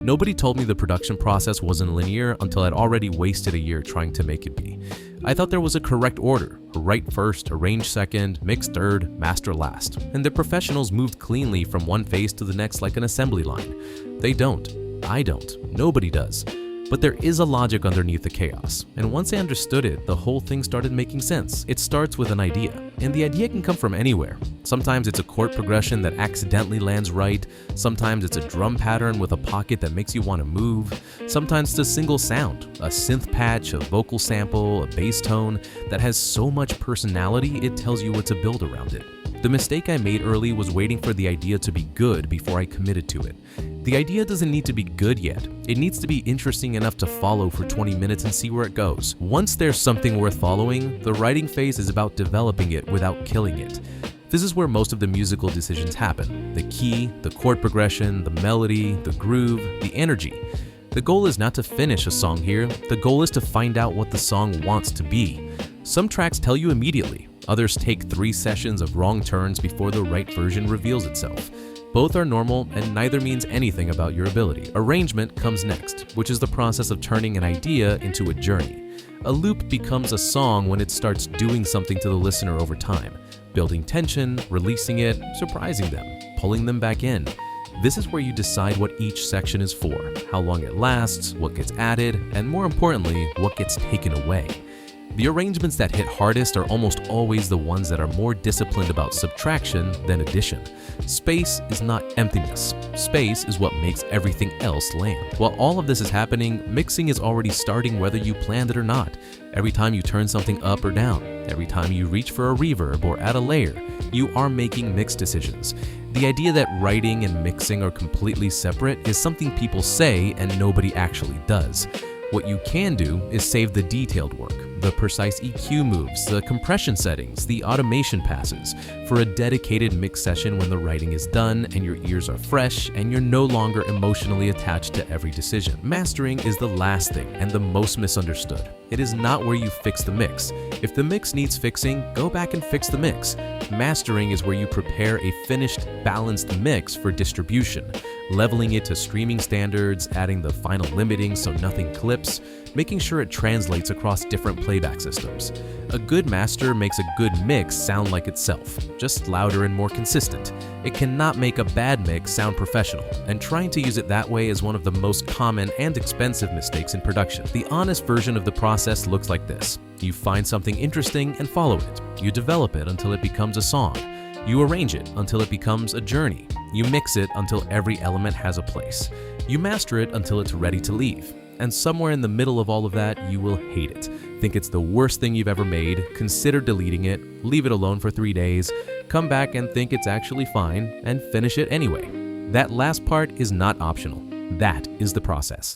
Nobody told me the production process wasn't linear until I'd already wasted a year trying to make it be. I thought there was a correct order: write first, arrange second, mix third, master last, and the professionals moved cleanly from one phase to the next like an assembly line. They don't. I don't. Nobody does. But there is a logic underneath the chaos, and once I understood it, the whole thing started making sense. It starts with an idea, and the idea can come from anywhere. Sometimes it's a chord progression that accidentally lands right, sometimes it's a drum pattern with a pocket that makes you want to move, sometimes it's a single sound, a synth patch, a vocal sample, a bass tone that has so much personality it tells you what to build around it. The mistake I made early was waiting for the idea to be good before I committed to it. The idea doesn't need to be good yet. It needs to be interesting enough to follow for 20 minutes and see where it goes. Once there's something worth following, the writing phase is about developing it without killing it. This is where most of the musical decisions happen: the key, the chord progression, the melody, the groove, the energy. The goal is not to finish a song here, the goal is to find out what the song wants to be. Some tracks tell you immediately, others take 3 sessions of wrong turns before the right version reveals itself. Both are normal and neither means anything about your ability. Arrangement comes next, which is the process of turning an idea into a journey. A loop becomes a song when it starts doing something to the listener over time, building tension, releasing it, surprising them, pulling them back in. This is where you decide what each section is for, how long it lasts, what gets added, and more importantly, what gets taken away. The arrangements that hit hardest are almost always the ones that are more disciplined about subtraction than addition. Space is not emptiness. Space is what makes everything else land. While all of this is happening, mixing is already starting whether you planned it or not. Every time you turn something up or down, every time you reach for a reverb or add a layer, you are making mix decisions. The idea that writing and mixing are completely separate is something people say and nobody actually does. What you can do is save the detailed work, the precise EQ moves, the compression settings, the automation passes, for a dedicated mix session when the writing is done and your ears are fresh and you're no longer emotionally attached to every decision. Mastering is the last thing and the most misunderstood. It is not where you fix the mix. If the mix needs fixing, go back and fix the mix. Mastering is where you prepare a finished, balanced mix for distribution, leveling it to streaming standards, adding the final limiting so nothing clips, making sure it translates across different playback systems. A good master makes a good mix sound like itself, just louder and more consistent. It cannot make a bad mix sound professional, and trying to use it that way is one of the most common and expensive mistakes in production. The honest version of the process looks like this. You find something interesting and follow it. You develop it until it becomes a song. You arrange it until it becomes a journey. You mix it until every element has a place. You master it until it's ready to leave. And somewhere in the middle of all of that, you will hate it. Think it's the worst thing you've ever made, consider deleting it, leave it alone for 3 days, come back and think it's actually fine, and finish it anyway. That last part is not optional. That is the process.